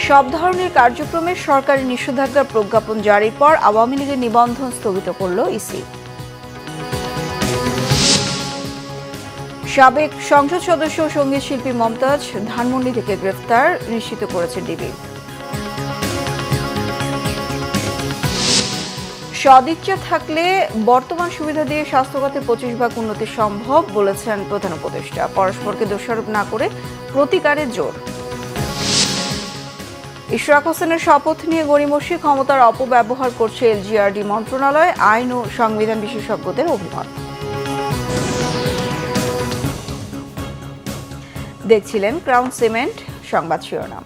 সব ধরনের কার্যক্রমে সরকারি নিষেধাজ্ঞার প্রজ্ঞাপন জারির পর আওয়ামী লীগের নিবন্ধন স্থগিত করল ইসি। সাবেক সংসদ সদস্য ও সঙ্গীত শিল্পী মমতাজ ধানমন্ডি থেকে গ্রেফতার নিশ্চিত করেছে ডিবি। সদিচ্ছা থাকলে বর্তমান সুবিধা দিয়ে স্বাস্থ্যখাতে 25% উন্নতি সম্ভব বলেছেন প্রধান উপদেষ্টা। পরস্পরকে দোষারোপ না করে প্রতিকারে জোর। ইশরাক হোসেনের শপথ নিয়ে গড়িমসি, ক্ষমতার অপব্যবহার করছে এলজিআরডি মন্ত্রণালয়, আইন ও সংবিধান বিশেষজ্ঞদের অভিমত। দেখছিলেন ক্রাউন সিমেন্ট সংবাদ শিরোনাম।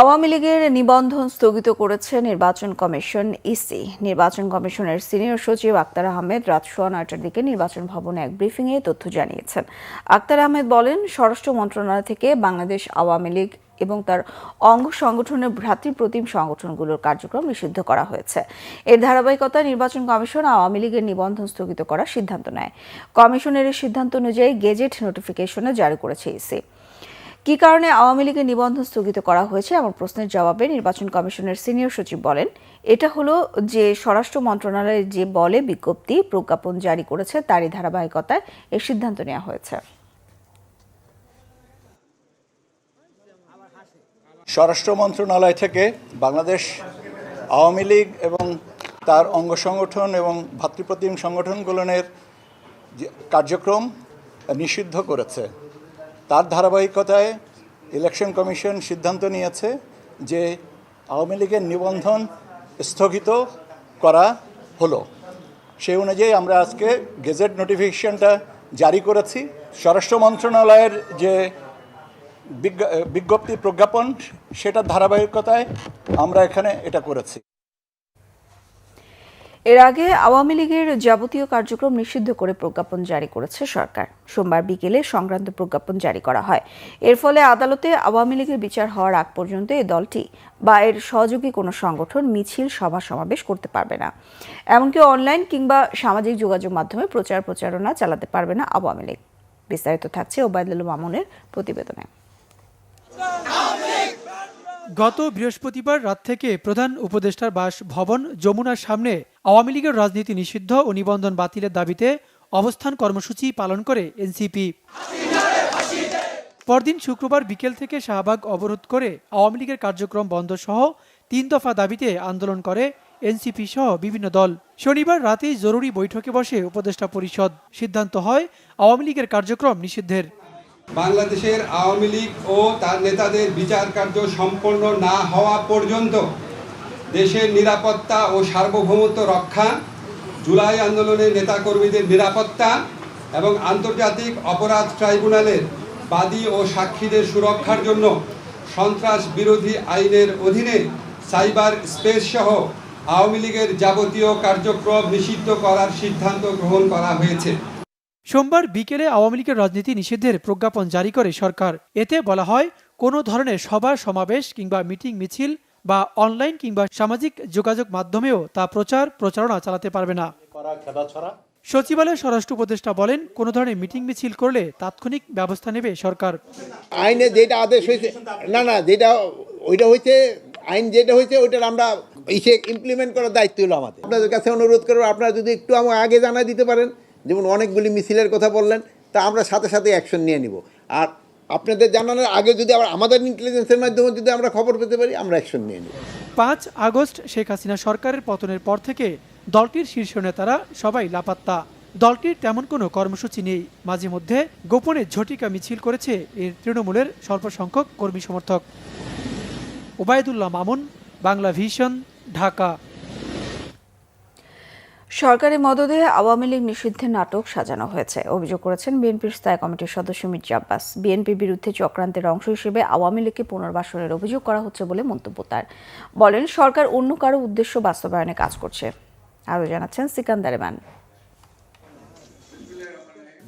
আওয়ামী লীগের নিবন্ধন স্থগিত করেছে নির্বাচন কমিশন ইসি। নির্বাচন কমিশনের সিনিয়র সচিব আক্তার আহমেদ রাত 9:15টার দিকে নির্বাচন ভবনে এক ব্রিফিংয়ে তথ্য জানিয়েছেন। আক্তার আহমেদ বলেন, স্বরাষ্ট্র মন্ত্রণালয় থেকে বাংলাদেশ আওয়ামী লীগ এবং তার অঙ্গ সংগঠনের ভ্রাতৃপ্রতিম সংগঠনগুলোর কার্যক্রম নিষিদ্ধ করা হয়েছে। এর ধারাবাহিকতায় নির্বাচন কমিশন আওয়ামী লীগের নিবন্ধন স্থগিত করার সিদ্ধান্ত নেয়। কমিশনের এই সিদ্ধান্ত অনুযায়ী গেজেট নোটিফিকেশনে জারি করেছে ইসি। কী কারণে আওয়ামী লীগের নিবন্ধন স্থগিত করা হয়েছে এমন প্রশ্নের জবাবে নির্বাচন কমিশনের সিনিয়র সচিব বলেন, এটা হলো যে স্বরাষ্ট্র মন্ত্রণালয়ের যে বলে বিজ্ঞপ্তি প্রজ্ঞাপন জারি করেছে তারই ধারাবাহিকতায় এই সিদ্ধান্ত নেওয়া হয়েছে। স্বরাষ্ট্র মন্ত্রণালয় থেকে বাংলাদেশ আওয়ামী লীগ এবং তার অঙ্গ সংগঠন এবং ভ্রাতৃপ্রতিম সংগঠনগুলোর কার্যক্রম নিষিদ্ধ করেছে। তার ধারাবাহিকতায় ইলেকশন কমিশন সিদ্ধান্ত নিয়েছে যে আওয়ামী লীগের নিবন্ধন স্থগিত করা হলো। সেই অনুযায়ী আমরা আজকে গেজেট নোটিফিকেশনটা জারি করেছি। স্বরাষ্ট্র মন্ত্রণালয়ের যে বিজ্ঞপ্তি প্রজ্ঞাপন সেটার ধারাবাহিকতায় আমরা এখানে এটা করেছি। এর আগে আওয়ামী লীগের যাবতীয় কার্যক্রম নিষিদ্ধ করে প্রজ্ঞাপন জারি করেছে সরকার। সোমবার বিকেলে সংক্রান্ত প্রজ্ঞাপন জারি করা হয়। এর ফলে আদালতে আওয়ামী লীগের বিচার হওয়ার আগ পর্যন্ত এই দলটি বা এর সহযোগী কোনো সংগঠন মিছিল, সভা সমাবেশ করতে পারবে না। এমনকি অনলাইন কিংবা সামাজিক যোগাযোগ মাধ্যমে প্রচারণা চালাতে পারবে না আওয়ামী লীগ। বিস্তারিত থাকছে ওবায়দুল মামুনের প্রতিবেদনে। গত বৃহস্পতিবার রাত থেকে প্রধান উপদেষ্টার বাসভবন যমুনার সামনে আওয়ামী লীগের রাজনীতি নিষিদ্ধ ও নিবন্ধন বাতিলের দাবিতে অবস্থান কর্মসূচি পালন করে এনসিপি। পরদিন শুক্রবার বিকেল থেকে শাহবাগ অবরোধ করে আওয়ামী লীগের কার্যক্রম বন্ধ সহ 3 দফা দাবিতে আন্দোলন করে এনসিপি সহ বিভিন্ন দল। শনিবার রাতেই জরুরি বৈঠকে বসে উপদেষ্টা পরিষদ। সিদ্ধান্ত হয় আওয়ামী লীগের কার্যক্রম নিষিদ্ধের। বাংলাদেশের আওয়ামী লীগ ও তার নেতাদের বিচার কার্য সম্পন্ন না হওয়া পর্যন্ত দেশের নিরাপত্তা ও সার্বভৌমত্ব রক্ষা, জুলাই আন্দোলনের নেতাকর্মীদের নিরাপত্তা এবং আন্তর্জাতিক অপরাধ ট্রাইব্যুনালের বাদী ও সাক্ষীদের সুরক্ষার জন্য সন্ত্রাস বিরোধী আইনের অধীনে সাইবার স্পেস সহ আওয়ামী লীগের যাবতীয় কার্যক্রম নিষিদ্ধ করার সিদ্ধান্ত গ্রহণ করা হয়েছে। সোমবার বিকেলে আওয়ামী লীগের রাজনীতি নিষিদ্ধের প্রজ্ঞাপন জারি করে সরকার। এতে বলা হয়, কোনো ধরনের সভা সমাবেশ কিংবা মিটিং মিছিল বা অনলাইন কিংবা সামাজিক যোগাযোগ মাধ্যমেও তা প্রচারণা চালাতে পারবে না। সচিবালয়ের স্বরাষ্ট্র উপদেষ্টা বলেন, কোনো ধরনের মিটিং মিছিল করলে তাৎক্ষণিক ব্যবস্থা নেবে সরকার। আইনে যেটা আদেশ হয়েছে যেটা ওইটা হয়েছে, আইন যেটা হয়েছে ওইটার আমরা ইমপ্লিমেন্ট করার দায়িত্ব হলো আমাদের। আপনাদের কাছে অনুরোধ করবো, আপনারা যদি একটু আমাকে আগে জানাই দিতে পারেন, যেমন অনেকগুলি মিছিলের কথা বললেন, তা আমরা সাথে সাথে অ্যাকশন নিয়ে নিব। আর আপনাদের জানানোর আগে যদি আবার আমাদের ইন্টেলিজেন্সের মাধ্যমে যদি আমরা খবর পেতে পারি, আমরা অ্যাকশন নিয়ে নিব। 5 আগস্ট শেখ হাসিনা সরকারের পতনের পর থেকে দলটির শীর্ষ নেতারা সবাই লাপাত্তা। দলটির তেমন কোনো কর্মসূচি নেই। মাঝে মধ্যে গোপনে ঝটিকা মিছিল করেছে এর তৃণমূলের স্বল্প সংখ্যক কর্মী সমর্থক। ওবায়দুল্লাহ মামুন, বাংলা ভিশন, ঢাকা। সরকারি মদদে আওয়ামী লীগ নিষিদ্ধের নাটক সাজানো হয়েছে, অভিযোগ করেছেন বিএনপির স্থায়ী কমিটির সদস্য মির্জা আব্বাস। বিএনপির বিরুদ্ধে চক্রান্তের অংশ হিসেবে আওয়ামী লীগকে পুনর্বাসনের অভিযোগ করা হচ্ছে বলে মন্তব্য তার। বলেন, সরকার অন্য কারো উদ্দেশ্য বাস্তবায়নে কাজ করছে। আরও জানাচ্ছেন সিকান্দার মান।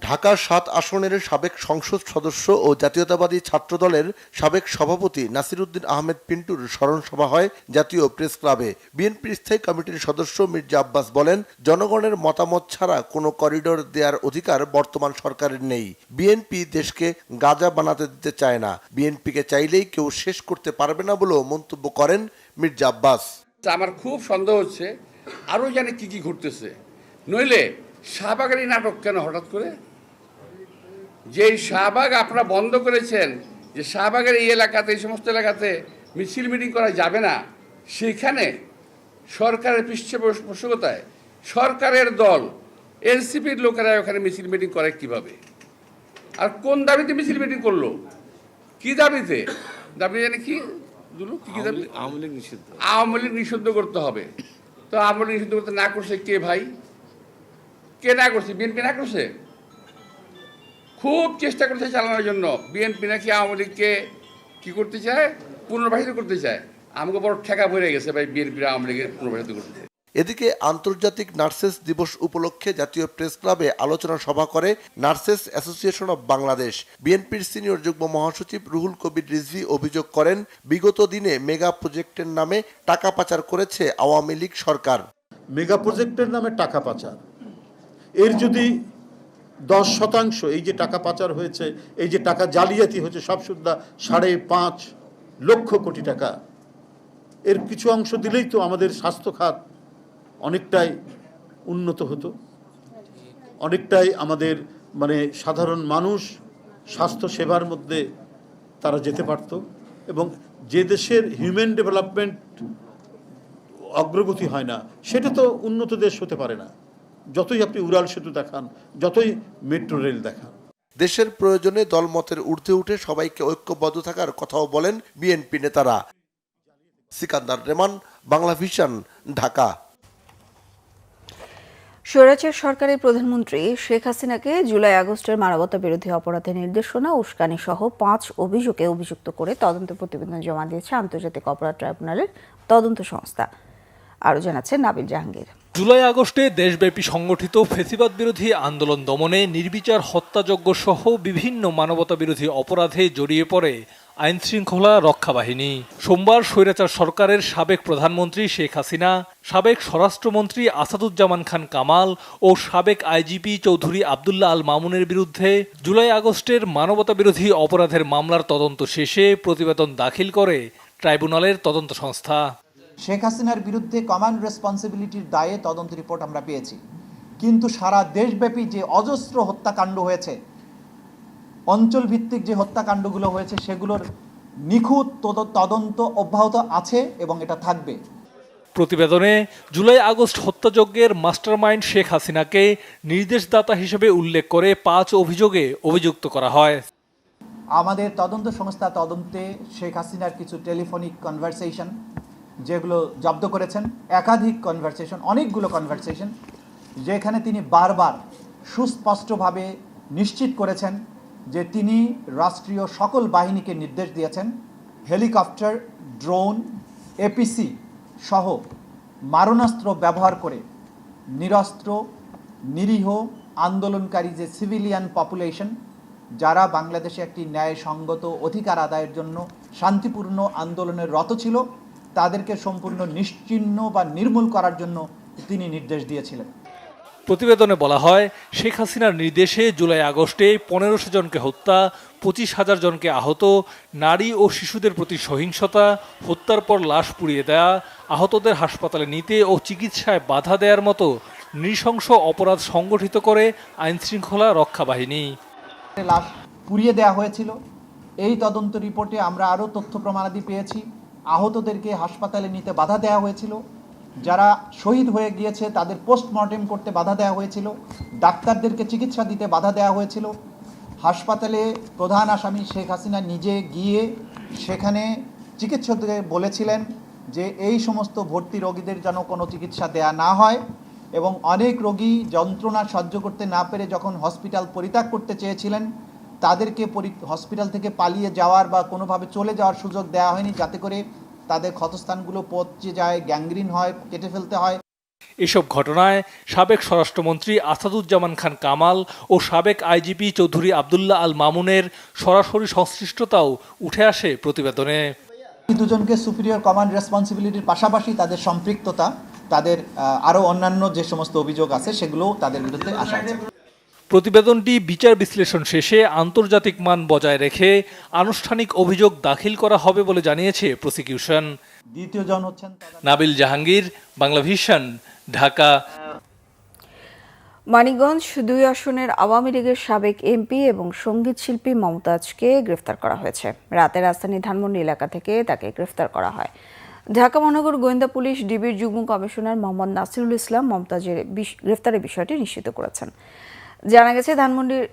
ঢাকা ৭ আসনের সাবেক সংসদ সদস্য ও জাতীয়তাবাদী ছাত্রদলের সাবেক সভাপতি নাসিরউদ্দিন আহমেদ পিন্টুর স্মরণ সভা হয় জাতীয় প্রেস ক্লাবে। বিএনপির স্থায়ী কমিটির সদস্য মির্জা আব্বাস বলেন, জনগণের মতামত ছাড়া কোনো করিডোর দেওয়ার অধিকার বর্তমান সরকারের নেই। বিএনপি দেশকে গাজা বানাতে দিতে চায় না, বিএনপিকে চাইলেই কেউ শেষ করতে পারবে না বলেও মন্তব্য করেন মির্জা আব্বাস। আমার খুব সন্দেহ হচ্ছে আরও জানে কি কি ঘটতেছে, নইলে শাহবাগের এই নাটক কেন হঠাৎ করে? যে শাহবাগ আপনারা বন্ধ করেছেন, যে শাহবাগের এই এলাকাতে, এই সমস্ত এলাকাতে মিছিল মিটিং করা যাবে না, সেখানে সরকারের পৃষ্ঠপোষকতায় সরকারের দল এনসিপির লোকেরা ওখানে মিছিল মিটিং করে কিভাবে? আর কোন দাবিতে মিছিল মিটিং করলো? কি দাবিতে? দাবি জানে কি কি দাবি? আওয়ামী লীগ নিষিদ্ধ করতে হবে। তো আওয়ামী লীগ নিষিদ্ধ করতে না করছে কে ভাই? কে না করছে? বিএনপি না করছে? খুব চেষ্টা করছে চালানোর জন্য। বিএনপি নাকি আওয়ামী লীগকে কি করতে চায়? পুনর্বাসিত করতে চায়। আমাকে বড় ঠেকা পড়ে গেছে ভাই বিএনপির আওয়ামী লীগের পুনর্বাসিত করতে। এদিকে আন্তর্জাতিক নার্সেস দিবস উপলক্ষে জাতীয় প্রেস ক্লাবে আলোচনা সভা করে নার্সেস অ্যাসোসিয়েশন অব বাংলাদেশ। বিএনপির সিনিয়র যুগ্ম মহাসচিব রুহুল কবির রিজভী অভিযোগ করেন, বিগত দিনে মেগা প্রজেক্টের নামে টাকা পাচার করেছে আওয়ামী লীগ সরকার। মেগা প্রজেক্টের নামে টাকা পাচার, এর যদি 10% এই যে টাকা পাচার হয়েছে, এই যে টাকা জালিয়াতি হয়েছে, সব সুদ্ধা 5.5 লক্ষ কোটি টাকা, এর কিছু অংশ দিলেই তো আমাদের স্বাস্থ্য খাত অনেকটাই উন্নত হতো, অনেকটাই আমাদের সাধারণ মানুষ স্বাস্থ্য সেবার মধ্যে তারা যেতে পারত। এবং যে দেশের হিউম্যান ডেভেলপমেন্ট অগ্রগতি হয় না, সেটা তো উন্নত দেশ হতে পারে না, যতই আপনি উড়াল সেতু দেখান, যতই মেট্রো রেল দেখান। দেশের প্রয়োজনে দলমতের ঊর্ধ্বে উঠে সবাইকে ঐক্যবদ্ধ থাকার কথাও বলেন বিএনপি নেতারা। সিকান্দার রেমান, বাংলা ভিশন, ঢাকা। স্বৈরাচার সরকারের প্রধানমন্ত্রী শেখ হাসিনাকে জুলাই আগস্টের মানবতা বিরোধী অপরাধের নির্দেশনা, উস্কানি সহ 5 অভিযোগে অভিযুক্ত করে তদন্ত প্রতিবেদন জমা দিয়েছে আন্তর্জাতিক অপরাধ ট্রাইব্যুনালের তদন্ত সংস্থা। আরও জানাচ্ছেন নাবিল জাহাঙ্গীর। জুলাই আগস্টে দেশব্যাপী সংগঠিত ফ্যাসিবাদ বিরোধী আন্দোলন দমনে নির্বিচার হত্যাযজ্ঞ সহ বিভিন্ন মানবতা বিরোধী অপরাধে জড়িয়ে পড়ে আইন শৃঙ্খলা রক্ষা বাহিনী। সোমবার স্বৈরাচার সরকারের সাবেক প্রধানমন্ত্রী শেখ হাসিনা, সাবেক স্বরাষ্ট্রমন্ত্রী আসাদুজ্জামান খান কামাল ও সাবেক আইজিপি চৌধুরী আবদুল্লাহ আল মামুনের বিরুদ্ধে জুলাই আগস্টের মানবতা বিরোধী অপরাধের মামলার তদন্ত শেষে প্রতিবেদন দাখিল করে ট্রাইব্যুনালের তদন্ত সংস্থা। শেখ হাসিনার বিরুদ্ধে কমান্ড রেসপন্সিবিলিটির দায়ে তদন্ত রিপোর্ট আমরা পেয়েছি, কিন্তু সারা দেশব্যাপী যে অজস্র হত্যাকাণ্ড হয়েছে, অঞ্চলভিত্তিক যে হত্যাকাণ্ডগুলো হয়েছে, সেগুলোর নিখুঁত তদন্ত অব্যাহত আছে এবং এটা থাকবে। প্রতিবেদনে জুলাই আগস্ট হত্যাযজ্ঞের মাস্টারমাইন্ড শেখ হাসিনাকে নির্দেশদাতা হিসেবে উল্লেখ করে 5 অভিযোগে অভিযুক্ত করা হয়। আমাদের তদন্ত সংস্থা তদন্তে শেখ হাসিনার কিছু টেলিফোনিক কনভারসেশন যেগুলো জব্দ করেছেন, একাধিক কনভারসেশন, অনেকগুলো কনভারসেশন, যেখানে তিনি বারবার সুস্পষ্টভাবে নিশ্চিত করেছেন যে তিনি রাষ্ট্রীয় সকল বাহিনীকে নির্দেশ দিয়েছেন হেলিকপ্টার, ড্রোন, এপিসি সহ মারণাস্ত্র ব্যবহার করে নিরস্ত্র, নিরীহ আন্দোলনকারী যে সিভিলিয়ান পপুলেশন, যারা বাংলাদেশে একটি ন্যায়সঙ্গত অধিকার আদায়ের জন্য শান্তিপূর্ণ আন্দোলনের রত ছিল, তাদেরকে সম্পূর্ণ নিশ্চিহ্ন বা নির্মূল করার জন্য তিনি নির্দেশ দিয়েছিলেন। প্রতিবেদনে বলা হয়, শেখ হাসিনার নির্দেশে জুলাই আগস্টে 1500 জনকে হত্যা, 25,000 জনকে আহত, নারী ও শিশুদের প্রতি সহিংসতা, হত্যার পর লাশ পুড়িয়ে দেয়া, আহতদের হাসপাতালে নিতে ও চিকিৎসায় বাধা দেওয়ার মতো নৃশংস অপরাধ সংগঠিত করে আইনশৃঙ্খলা রক্ষা বাহিনী। লাশ পুড়িয়ে দেওয়া হয়েছিল। এই তদন্ত রিপোর্টে আমরা আরও তথ্য প্রমাণাদি পেয়েছি। আহতদেরকে হাসপাতালে নিতে বাধা দেওয়া হয়েছিল, যারা শহীদ হয়ে গিয়েছে তাদের পোস্টমর্টেম করতে বাধা দেওয়া হয়েছিল, ডাক্তারদেরকে চিকিৎসা দিতে বাধা দেওয়া হয়েছিল। হাসপাতালে প্রধান আসামি শেখ হাসিনা নিজে গিয়ে সেখানে চিকিৎসকদের বলেছিলেন যে এই সমস্ত ভর্তি রোগীদের যেন কোনো চিকিৎসা দেয়া না হয়, এবং অনেক রোগী যন্ত্রণা সহ্য করতে না পেরে যখন হসপিটাল পরিত্যাগ করতে চেয়েছিলেন, তাদেরকে হসপিটাল থেকে পালিয়ে যাওয়ার বা কোনোভাবে চলে যাওয়ার সুযোগ দেওয়া হয়নি, যাতে করে তাদের ক্ষতস্থানগুলো পচে যায়, গ্যাংগ্রিন হয়, কেটে ফেলতে হয়। এসব ঘটনায় সাবেক স্বরাষ্ট্রমন্ত্রী আসাদুজ্জামান খান কামাল ও সাবেক আইজিপি চৌধুরী আবদুল্লাহ আল মামুনের সরাসরি সংশ্লিষ্টতাও উঠে আসে প্রতিবেদনে। দুজনকে সুপিরিয়র কমান্ড রেসপন্সিবিলিটির পাশাপাশি তাদের সম্পৃক্ততা, তাদের আরও অন্যান্য যে সমস্ত অভিযোগ আছে সেগুলোও তাদের বিরুদ্ধে আসা আছে। প্রতিবেদনটি বিচার বিশ্লেষণ শেষে আন্তর্জাতিক মান বজায় রেখে আনুষ্ঠানিক অভিযোগ দাখিল করা হবে বলে জানিয়েছে প্রসিকিউশন। দ্বিতীয় জন হচ্ছেন নাবিল জাহাঙ্গীর, বাংলা ভিশন, ঢাকা। মানিকগঞ্জ 2 আসনের আওয়ামী লীগের সাবেক এমপি এবং সঙ্গীত শিল্পী মমতাজকে গ্রেফতার করা হয়েছে। রাতে রাজধানী ধানমন্ডি এলাকা থেকে তাকে গ্রেফতার করা হয়। ঢাকা মহানগর গোয়েন্দা পুলিশ ডিবির যুগ্ম কমিশনার মোহাম্মদ নাসিরুল ইসলাম মমতাজের গ্রেফতারের বিষয়টি নিশ্চিত করেছেন। জানা গেছে ধানমন্ডির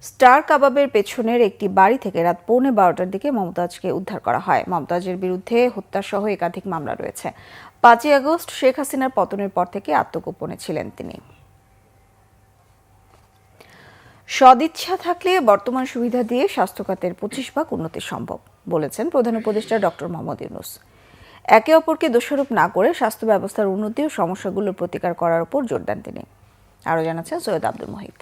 স্টার কাবাবের পেছনের একটি বাড়ি থেকে রাত 12:15টার দিকে মমতাজকে উদ্ধার করা হয়। মমতাজের বিরুদ্ধে হত্যাসহ একাধিক মামলা রয়েছে। 5 আগস্ট শেখ হাসিনার পতনের পর থেকে আত্মগোপনে ছিলেন তিনি। সদিচ্ছা থাকলে বর্তমান সুবিধা দিয়ে স্বাস্থ্য খাতের 25 ভাগ উন্নতি সম্ভব বলেছেন প্রধান উপদেষ্টা ডক্টর মোহাম্মদ ইউনূস। একে অপরকে দোষারোপ না করে স্বাস্থ্য ব্যবস্থার উন্নতি ও সমস্যাগুলোর প্রতিকার করার উপর জোর দেন তিনি। আরও জানাচ্ছেন সৈয়দ আব্দুল মুহিত।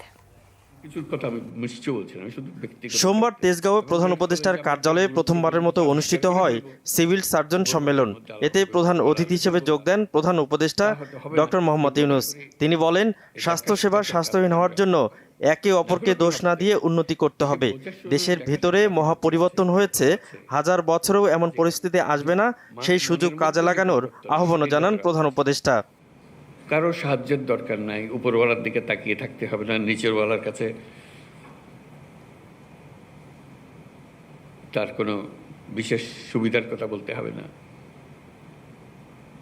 সোমবার তেজগাঁওয়ে প্রধান উপদেষ্টার কার্যালয়ে প্রথমবারের মতো অনুষ্ঠিত হয় সিভিল সার্জন সম্মেলন। এতে প্রধান অতিথি হিসেবে যোগ দেন প্রধান উপদেষ্টা ডক্টর মোহাম্মদ ইউনূস। তিনি বলেন, স্বাস্থ্যসেবা স্বাস্থ্যহীন হওয়ার জন্য একে অপরকে দোষ না দিয়ে উন্নতি করতে হবে। দেশের ভেতরে মহা পরিবর্তন হয়েছে, 1000 বছরেও এমন পরিস্থিতি আসবে না, সেই সুযোগ কাজে লাগানোর আহ্বানও জানান প্রধান উপদেষ্টা। কারো সাহায্যের দরকার নাই, উপরওয়ালার দিকে তাকিয়ে থাকতে হবে না, নিচেরওয়ালার কাছে তার কোনো বিশেষ সুবিধার কথা বলতে হবে না।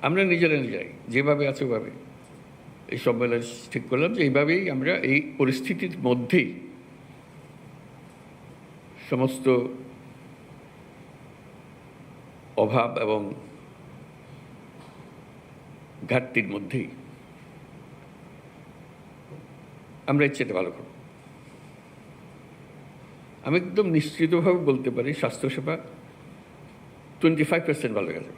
আমরা নিজেরাই যেভাবে আছে ওভাবে এই সম্মেলন ঠিক করলাম যে এইভাবেই আমরা এই পরিস্থিতির মধ্যেই সমস্ত অভাব এবং ঘাটতির মধ্যেই আমরা এর চেয়ে ভালো করব। আমি একদম নিশ্চিতভাবে বলতে পারি স্বাস্থ্যসেবা 25% ভালো গেছে।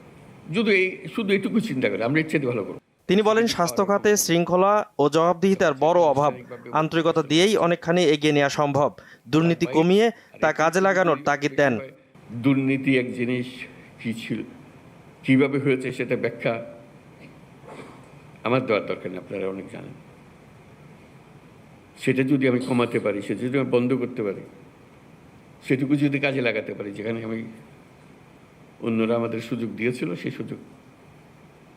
শুধু এইটুকু চিন্তা করে আমরা এর চেয়ে ভালো করব। তিনি বলেন, স্বাস্থ্য খাতে শৃঙ্খলা ও জবাবদিহিতার বড় অভাব, আন্তরিকতা দিয়েই অনেকখানি এগিয়ে নেওয়া সম্ভব। দুর্নীতি কমিয়ে তা কাজে লাগানোর তাগিদ দেন। দুর্নীতি এক জিনিস কি ছিল, কিভাবে হয়েছে সেটা ব্যাখ্যা আমার দেওয়ার দরকার নেই, আপনারা অনেক জানেন। সেটা যদি আমি কমাতে পারি, সেটা যদি আমি বন্ধ করতে পারি, সেটুকু যদি কাজে লাগাতে পারি, যেখানে আমি অন্যরা আমাদের সুযোগ দিয়েছিল সেই সুযোগ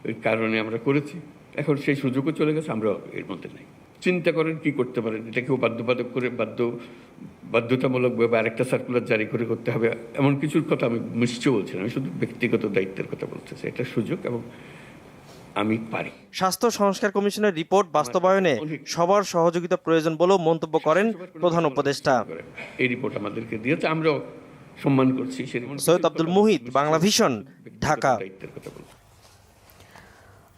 ওই কারণে আমরা করেছি, এখন সেই সুযোগও চলে গেছে, আমরা এর মধ্যে নেই। চিন্তা করেন কি করতে পারেন, এটা কেউ বাধ্যবাধক করে বাধ্যতামূলকভাবে আরেকটা সার্কুলার জারি করে করতে হবে এমন কিছুর কথা আমি নিশ্চয় বলছি না, আমি শুধু ব্যক্তিগত দায়িত্বের কথা বলতেছি। এটা সুযোগ এবং আমি পারি। স্বাস্থ্য সংস্কার কমিশনের রিপোর্ট বাস্তবায়নে সবার সহযোগিতা প্রয়োজন বলেও মন্তব্য করেন প্রধান উপদেষ্টা। এই রিপোর্ট আমাদেরকে দিয়েছে, আমরাও সম্মান করছি। সৈয়দ আব্দুল মুহিত, বাংলা ভিশন, ঢাকা।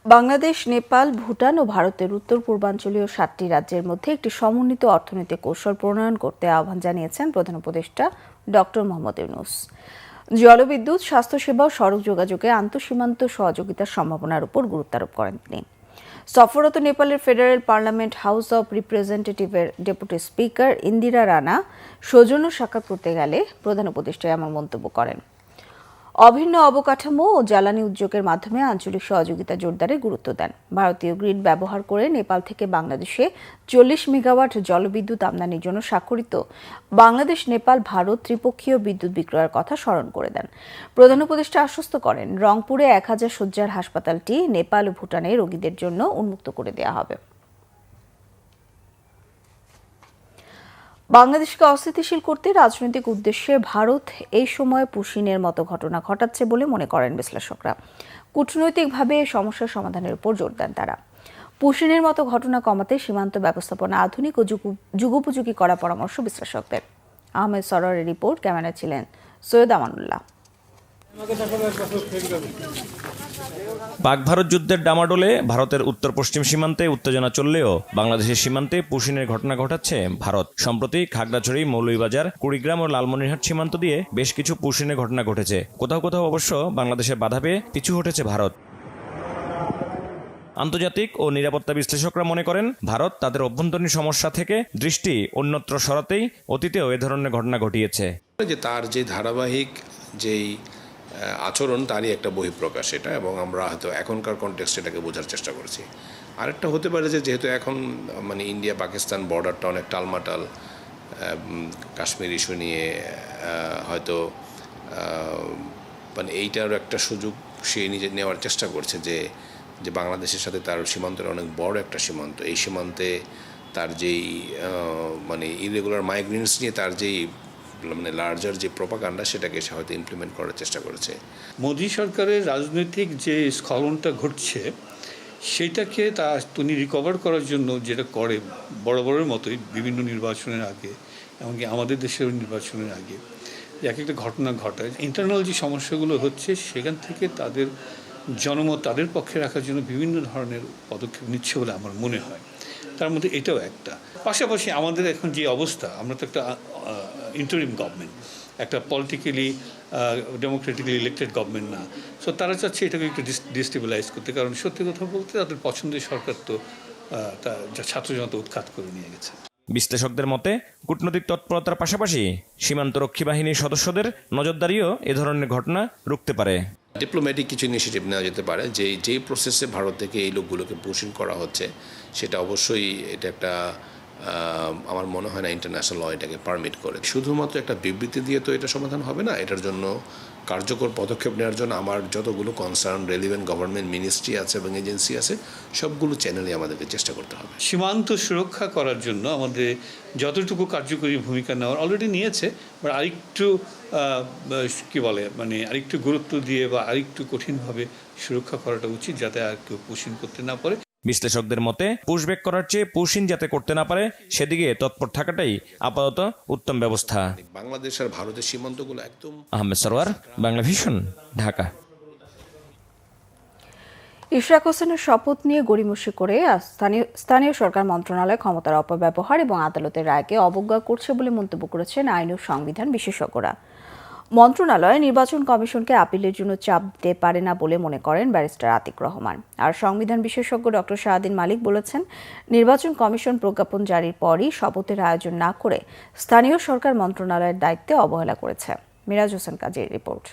বাংলাদেশ, নেপাল, ভুটান ও ভারতের উত্তর পূর্বাঞ্চলীয় 7টি রাজ্যের মধ্যে একটি সমন্বিত অর্থনৈতিক কৌশল প্রণয়ন করতে আহ্বান জানিয়েছেন প্রধান উপদেষ্টা ডক্টর মোহাম্মদ ইউনূস। জলবিদ্যুৎ, স্বাস্থ্যসেবা ও সড়ক যোগাযোগে আন্তঃসীমান্ত সহযোগিতার সম্ভাবনার উপর গুরুত্ব আরোপ করেন তিনি। সফররত নেপালের ফেডারেল পার্লামেন্ট হাউস অব রিপ্রেজেন্টেটিভের ডেপুটি স্পিকার ইন্দিরা রানা সৌজন্য সাক্ষাৎ করতে গেলে প্রধান উপদেষ্টা এমন মন্তব্য করেন। অভিন্ন অবকাঠামো ও জ্বালানি উদ্যোগের মাধ্যমে আঞ্চলিক সহযোগিতা জোরদারে গুরুত্ব দেন। ভারতীয় গ্রিড ব্যবহার করে নেপাল থেকে বাংলাদেশে 40 মেগাওয়াট জলবিদ্যুৎ আমদানির জন্য স্বাক্ষরিত বাংলাদেশ, নেপাল, ভারত ত্রিপক্ষীয় বিদ্যুৎ বিক্রয়ের কথা স্মরণ করে দেন। প্রধান উপদেষ্টা আশ্বস্ত করেন, রংপুরে 1000 শয্যার হাসপাতালটি নেপাল ও ভুটানে রোগীদের জন্য উন্মুক্ত করে দেওয়া হবে। বাংলাদেশকে অস্থিতিশীল করতে রাজনৈতিক উদ্দেশ্যে ভারত এই সময় পুশিনের মতো ঘটনা ঘটাচ্ছে বলে মনে করেন বিশ্লেষকরা। কূটনৈতিকভাবে সমস্যার সমাধানের উপর জোর দেন তারা। পুশিনের মতো ঘটনা কমাতে সীমান্ত ব্যবস্থাপনা আধুনিক ও যুগোপযোগী করা পরামর্শ বিশ্লেষকদের। আহমেদ সরোয়ারের রিপোর্ট, ক্যামেরা ছিলেন সৈয়দ আমানুল্লাহ। পাক ভারত যুদ্ধের ডামাডোলে ভারতের উত্তর পশ্চিম সীমান্তে উত্তেজনা চললেও বাংলাদেশের সীমান্তে পুশিনের ঘটনা ঘটাচ্ছে ভারত। সম্প্রতি খাগড়াছড়ি, মৌলভীবাজার, কুড়িগ্রাম ও লালমনিরহাট সীমান্ত দিয়ে বেশ কিছু পুশিনের ঘটনা ঘটেছে। কোথাও কোথাও অবশ্য বাংলাদেশের বাধা পেয়ে পিছু হটেছে ভারত। আন্তর্জাতিক ও নিরাপত্তা বিশ্লেষকরা মনে করেন ভারত তাদের অভ্যন্তরীণ সমস্যা থেকে দৃষ্টি অন্যত্র সরাতেই অতীতেও এ ধরনের ঘটনা ঘটিয়েছে। যে তার যে ধারাবাহিক যেই আচরণ তারই একটা বহিঃপ্রকাশ এটা, এবং আমরা হয়তো এখনকার কনটেক্সট এটাকে বোঝার চেষ্টা করছি। আরেকটা হতে পারে যে যেহেতু এখন মানে ইন্ডিয়া পাকিস্তান বর্ডারটা অনেক টালমাটাল, কাশ্মীর ইস্যু নিয়ে হয়তো মানে এইটার একটা সুযোগ সে নিজে নেওয়ার চেষ্টা করছে যে বাংলাদেশের সাথে তার সীমান্তের অনেক বড় একটা সীমান্ত, এই সীমান্তে তার যেই মানে ইরেগুলার মাইগ্রেন্টস নিয়ে তার যেই মানে লার্জার যে প্রোপাগান্ডা সেটাকে সে হয়তো ইমপ্লিমেন্ট করার চেষ্টা করেছে। মোদী সরকারের রাজনৈতিক যে স্খলনটা ঘটছে সেটাকে তিনি রিকভার করার জন্য যেটা করে বরাবরের মতোই বিভিন্ন নির্বাচনের আগে, এমনকি আমাদের দেশের নির্বাচনের আগে এক একটা ঘটনা ঘটায়, ইন্টারনাল যে সমস্যাগুলো হচ্ছে সেখান থেকে তাদের জনমত তাদের পক্ষে রাখার জন্য বিভিন্ন ধরনের পদক্ষেপ নিচ্ছে বলে আমার মনে হয়। তার মধ্যে এটাও একটা। পাশাপাশি আমাদের এখন যে অবস্থা, আমরা তো একটা ইন্টারিম গভর্নমেন্ট, একটা পলিটিক্যালি ডেমোক্রেটিক্যালি ইলেক্টেড গভর্নমেন্ট না। সো তারা চাচ্ছে এটাকে একটু ডিস্টেবিলাইজ করতে, কারণ সত্যি কথা বলতে তাদের পছন্দের সরকার তো ছাত্র জনতা উৎখাত করে নিয়ে গেছে। বিশ্লেষকদের মতে কূটনৈতিক তৎপরতার পাশাপাশি সীমান্তরক্ষী বাহিনীর সদস্যদের নজরদারিও এ ধরনের ঘটনা রুখতে পারে। ডিপ্লোম্যাটিক কিছু ইনিশিয়েটিভ নেওয়া যেতে পারে, যেই প্রসেসে ভারত থেকে এই লোকগুলোকে পুশিং করা হচ্ছে সেটা অবশ্যই এটা একটা আমার মনে হয় না ইন্টারন্যাশনাল ল এটাকে পারমিট করে। শুধুমাত্র একটা বিবৃতি দিয়ে তো এটা সমাধান হবে না, এটার জন্য কার্যকর পদক্ষেপ নেওয়ার জন্য আমার যতগুলো কনসার্ন রেলিভেন্ট গভর্নমেন্ট মিনিস্ট্রি আছে এবং এজেন্সি আছে সবগুলো চ্যানেলে আমাদেরকে চেষ্টা করতে হবে। সীমান্ত সুরক্ষা করার জন্য আমাদের যতটুকু কার্যকরী ভূমিকা নেওয়ার অলরেডি নিয়েছে, বাট আরেকটু কী বলে মানে আরেকটু গুরুত্ব দিয়ে বা আরেকটু কঠিনভাবে সুরক্ষা করাটা উচিত, যাতে আর কেউ পুশিং করতে না পারে। বিশ্লেষকদের মতে পুশব্যাক করার চেয়ে পুশিং যাতে করতে না পারে সেদিকে তৎপর থাকাটাই আপাতত উত্তম ব্যবস্থা। বাংলাদেশ আর ভারতের সীমান্তগুলো একদম। আহমেদ সরওয়ার, বাংলা ভিশন, ঢাকা। ইশরাক হোসেনের শপথ নিয়ে গড়িমসি করে স্থানীয় সরকার মন্ত্রণালয় ক্ষমতার অপব্যবহার এবং আদালতের রায়কে অবজ্ঞা করছে বলে মন্তব্য করেছেন আইন ও সংবিধান বিশেষজ্ঞরা। মন্ত্রণালয় নির্বাচন কমিশনকে আপিলের জন্য চাপ দিতে পারে না বলে মনে করেন ব্যারিস্টার আতিক রহমান। আর সংবিধান বিশেষজ্ঞ ডক্টর শাহদিন মালিক বলেছেন, নির্বাচন কমিশন প্রজ্ঞাপন জারির পরই শপথের আয়োজন না করে স্থানীয় সরকার মন্ত্রণালয়ের দায়িত্বে অবহেলা করেছে। মিরাজ হোসেন কাজীর রিপোর্ট।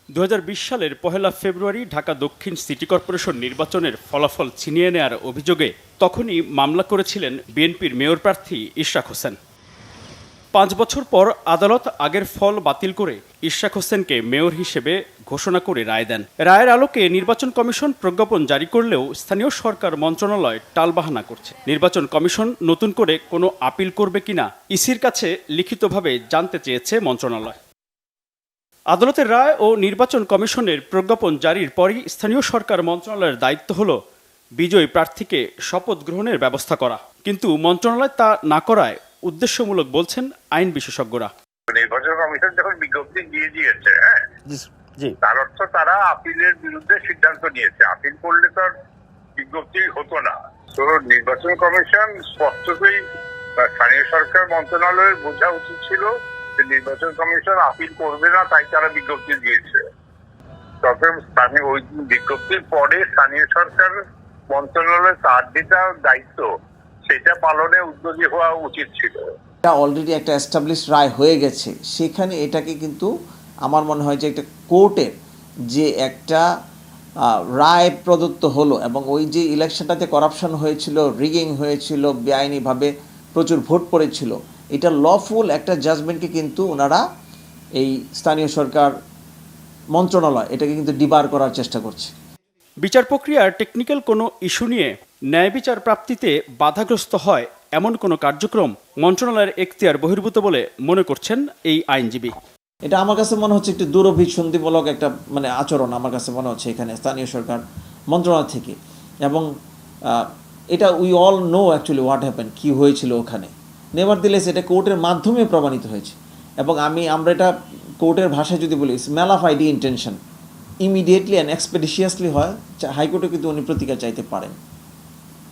2020 সালের 1 ফেব্রুয়ারি ঢাকা দক্ষিণ সিটি কর্পোরেশন নির্বাচনের ফলাফল ছিনিয়ে নেওয়ার অভিযোগে তখনই মামলা করেছিলেন বিএনপির মেয়র প্রার্থী ইশরাক হোসেন। 5 বছর পর আদালত আগের ফল বাতিল করে ইশরাক হোসেনকে মেয়র হিসেবে ঘোষণা করে রায় দেন। রায়ের আলোকে নির্বাচন কমিশন প্রজ্ঞাপন জারি করলেও স্থানীয় সরকার মন্ত্রণালয় টালবাহানা করছে। নির্বাচন কমিশন নতুন করে কোনো আপিল করবে কিনা ইসির কাছে লিখিতভাবে জানতে চেয়েছে মন্ত্রণালয়। আদালতের রায় ও নির্বাচন কমিশনের প্রজ্ঞাপন জারির পরই স্থানীয় সরকার মন্ত্রণালয়ের দায়িত্ব হলো বিজয়ী প্রার্থীকে শপথ গ্রহণের ব্যবস্থা করা, কিন্তু মন্ত্রণালয় তা না করায় উদ্দেশ্যমূলক বলছেন আইন বিশেষজ্ঞরা। নির্বাচন কমিশন যখন বিজ্ঞপ্তি দিয়ে দিয়েছে, তার অর্থ তারা আপিলের বিরুদ্ধে সিদ্ধান্ত নিয়েছে। আপিল করলে তো বিজ্ঞপ্তি হতো না। তো নির্বাচন কমিশন স্পষ্টতই স্থানীয় সরকার মন্ত্রণালয়ের বোঝা উচিত ছিল যে নির্বাচন কমিশন আপিল করবে না, তাই তারা বিজ্ঞপ্তি দিয়েছে। তবে স্থানীয় ওই বিজ্ঞপ্তির পরে স্থানীয় সরকার মন্ত্রণালয়ের তার যেটা দায়িত্ব সেটা পালনে উদ্যোগী হওয়া উচিত ছিল। এটা অলরেডি একটা এস্টাবলিশ রায় হয়ে গেছে, সেখানে এটাকে কিন্তু আমার মনে হয় যে একটা কোর্টের যে একটা রায় প্রদত্ত হলো এবং ওই যে ইলেকশনটাতে করাপশন হয়েছিল, রিগিং হয়েছিল, বেআইনিভাবে প্রচুর ভোট পড়েছিল, এটা লফুল একটা জাজমেন্টকে কিন্তু ওনারা এই স্থানীয় সরকার মন্ত্রণালয় এটাকে কিন্তু ডিবার করার চেষ্টা করছে। বিচার প্রক্রিয়ার টেকনিক্যাল কোনো ইস্যু নিয়ে ন্যায় বিচার প্রাপ্তিতে বাধাগ্রস্ত হয় এমন কোনো কার্যক্রম মন্ত্রণালয়ের এখতিয়ার বহির্ভূত বলে মনে করছেন এই আইনজীবী। এটা আমার কাছে মনে হচ্ছে একটু দুরভিসন্ধিমূলক একটা মানে আচরণ আমার কাছে মনে হচ্ছে এখানে স্থানীয় সরকার মন্ত্রণালয় থেকে। এবং এটা we all know actually what happen, কী হয়েছিল ওখানে। নেভারদিলেস এটা কোর্টের মাধ্যমে প্রমাণিত হয়েছে এবং আমরা এটা কোর্টের ভাষায় যদি বলি ম্যালাফাইড ইন্টেনশন ইমিডিয়েটলি অ্যান্ড এক্সপেডিশিয়াসলি হয়, হাইকোর্টে কিন্তু উনি প্রতিকার চাইতে পারেন।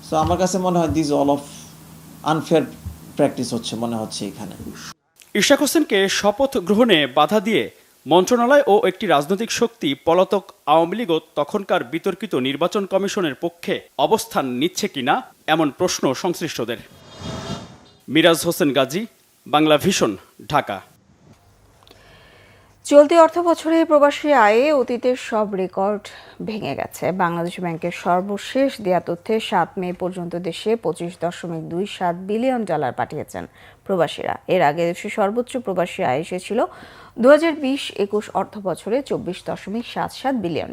সো আমার কাছে মনে হয় this all of unfair practice হচ্ছে মনে হচ্ছে এখানে। ইশরাক হোসেনকে শপথ গ্রহণে বাধা দিয়ে মন্ত্রণালয় ও একটি রাজনৈতিক শক্তি পলাতক আওয়ামী লীগও তখনকার বিতর্কিত নির্বাচন কমিশনের পক্ষে অবস্থান নিচ্ছে কিনা এমন প্রশ্ন সংশ্লিষ্টদের। মিরাজ হোসেন গাজী, বাংলা ভিশন, ঢাকা। চলতি অর্থবছরে প্রবাসী আয়ে অতীতের সব রেকর্ড ভেঙে গেছে। বাংলাদেশ ব্যাংকের সর্বশেষ দেয়া তথ্যে ৭ মে পর্যন্ত দেশে $25.27 বিলিয়ন পাঠিয়েছেন প্রবাসীরা। এর আগে দেশে সর্বোচ্চ প্রবাসী আয় এসেছিল 2020-21 অর্থবছরে $24.77 বিলিয়ন।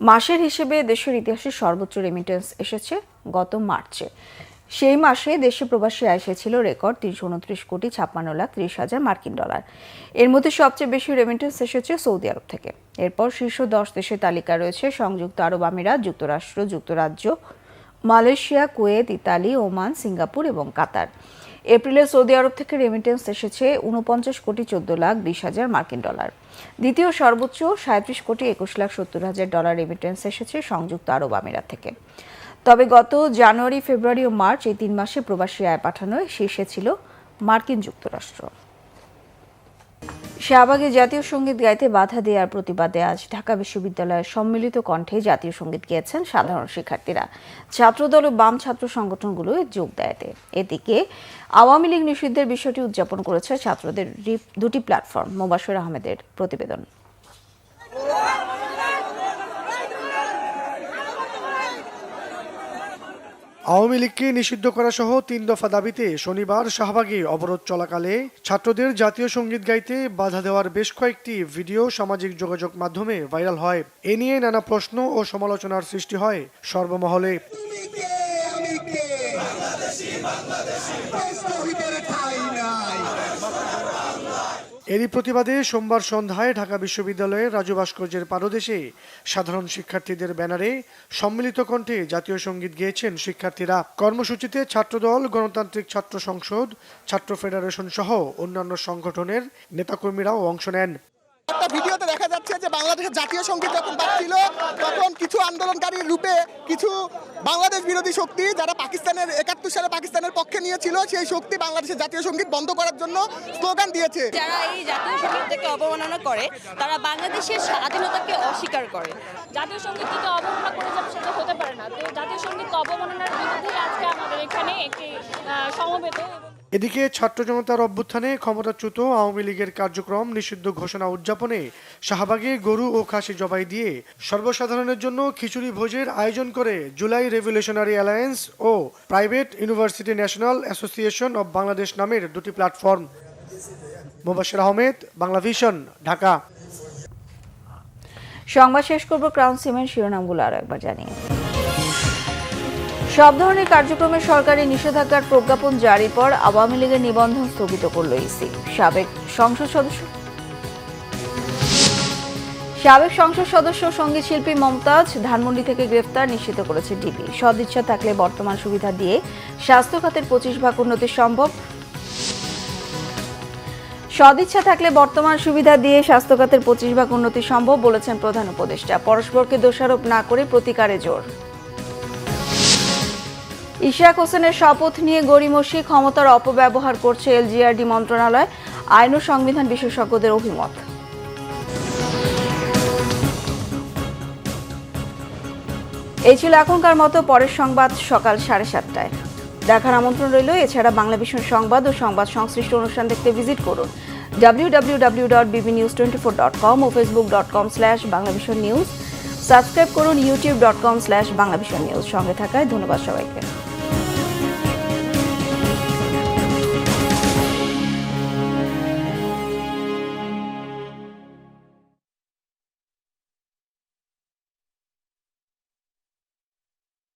মাসের হিসেবে দেশের ইতিহাসে সর্বোচ্চ রেমিটেন্স এসেছে গত মার্চে। সেই মাসে দেশে প্রবাসী আয় এসেছিল রেকর্ড $329,56,30,000 মার্কিন। এর মধ্যে সবচেয়ে বেশি রেমিটেন্স এসেছে সৌদি আরব থেকে। এরপর শীর্ষ 10 দেশের তালিকা রয়েছে সংযুক্ত আরব আমিরাত, যুক্তরাষ্ট্র, যুক্তরাজ্য, Malaysia, Kuwait, Italy, Oman, Singapore এবং কাতার। এপ্রিলে সৌদি আরব থেকে রেমিটেন্স এসেছে $49,14,20,000 মার্কিন। দ্বিতীয় সর্বোচ্চ $37,21,70,000 রেমিটেন্স এসেছে সংযুক্ত আরব আমিরাত থেকে। তবে গত জানুয়ারি, ফেব্রুয়ারি ও মার্চ এই 3 মাসে প্রবাসী আয় পাঠানোয় শীর্ষে ছিল মার্কিন যুক্তরাষ্ট্র। শাহবাগে জাতীয় সঙ্গীত গাইতে বাধা দেওয়ার প্রতিবাদে আজ ঢাকা বিশ্ববিদ্যালয়ের সম্মিলিত কণ্ঠে জাতীয় সঙ্গীত গেয়েছেন সাধারণ শিক্ষার্থীরা। ছাত্রদল ও বাম ছাত্র সংগঠনগুলো যোগ দেয়। এদিকে আওয়ামী লীগ নিষিদ্ধের বিষয়টি উদযাপন করেছে ছাত্রদের দুটি প্ল্যাটফর্ম। মোবাশ্বের আহমেদের প্রতিবেদন। আওয়ামী লীগকে নিষিদ্ধ করা সহ 3 দফা দাবিতে শনিবার শাহবাগে অবরোধ চলাকালে ছাত্রদের জাতীয় সঙ্গীত গাইতে বাধা দেওয়ার বেশ কয়েকটি ভিডিও সামাজিক যোগাযোগ মাধ্যমে ভাইরাল হয়। এ নিয়ে নানা প্রশ্ন ও সমালোচনার সৃষ্টি হয় সর্বমহলে। এরই প্রতিবাদে সোমবার সন্ধ্যায় ঢাকা বিশ্ববিদ্যালয়ের রাজু ভাস্কর্যের পাদদেশে সাধারণ শিক্ষার্থীদের ব্যানারে সম্মিলিত কণ্ঠে জাতীয় সঙ্গীত গেয়েছেন শিক্ষার্থীরা। কর্মসূচিতে ছাত্রদল, গণতান্ত্রিক ছাত্র সংসদ, ছাত্র ফেডারেশন সহ অন্যান্য সংগঠনের নেতাকর্মীরাও অংশ নেন। একটা ভিডিওতে দেখা যাচ্ছে যে বাংলাদেশের জাতীয় সঙ্গীত যখন বাজছিল তখন কিছু আন্দোলনকারীর রূপে কিছু বাংলাদেশ বিরোধী শক্তি যারা পাকিস্তানের 71 সালে পাকিস্তানের পক্ষে নিয়েছিল সেই শক্তি বাংলাদেশের জাতীয় সঙ্গীত বন্ধ করার জন্য স্লোগান দিয়েছে। যারা এই জাতীয় সঙ্গীতকে অবমাননা করে তারা বাংলাদেশের স্বাধীনতাকে অস্বীকার করে। জাতীয় সঙ্গীতকে অবমাননা করে যাবে সেটা হতে পারে না। তো জাতীয় সঙ্গীত অবমাননার বিরুদ্ধে আজকে আমাদের এখানে একটি সমবেত। এদিকে ছাত্র জনতার অভ্যুত্থানে ক্ষমতাচ্যুত আওয়ামী লীগের কার্যক্রম নিষিদ্ধ ঘোষণা উদযাপনে শাহবাগে গরু ও খাসি জবাই দিয়ে সর্বসাধারণের জন্য খিচুড়ি ভোজের আয়োজন করে জুলাই রেভলিউশনারি অ্যালায়েন্স ও private university National Association of Bangladesh নামের দুটি প্ল্যাটফর্ম। মোবাশ্বের আহমেদ, বাংলা ভিশন, ঢাকা। সংবাদ শেষ করব ক্রাউন সিমেন্ট শিরোনামগুলো আরো একবার জানিয়ে। সব ধরনের কার্যক্রমে সরকারি নিষেধাজ্ঞার প্রজ্ঞাপন জারির পর আওয়ামী লীগের নিবন্ধন স্থগিত করল ইসি। সাবেক সংসদ সদস্য সঙ্গীত শিল্পী মমতাজ ধানমন্ডি থেকে গ্রেফতার নিশ্চিত করেছে ডিবি। সদিচ্ছা থাকলে বর্তমান সুবিধা দিয়ে স্বাস্থ্য খাতের 25% উন্নতি সম্ভব। সদিচ্ছা থাকলে বর্তমান সুবিধা দিয়ে স্বাস্থ্য খাতের 25% উন্নতি সম্ভব বলেছেন প্রধান উপদেষ্টা। পরস্পরকে দোষারোপ না করে প্রতিকারে জোর। ইশরাক হোসেনের শপথ নিয়ে গড়িমসি, ক্ষমতার অপব্যবহার করছে এলজিআরডি মন্ত্রণালয়, আইন ও সংবিধান বিশেষজ্ঞদের অভিমত। এই ছিল এখনকার মতো। পরের সংবাদ সকাল 7:30টায়। দেখার আমন্ত্রণ রইল। এছাড়া বাংলা ভিশন সংবাদ ও সংবাদ সংশ্লিষ্ট অনুষ্ঠান দেখতে ভিজিট করুন www.bbnews24.com ও facebook.com/banglavisionnews। সাবস্ক্রাইব করুন youtube.com/banglavisionnews। সঙ্গে থাকায় ধন্যবাদ সবাইকে।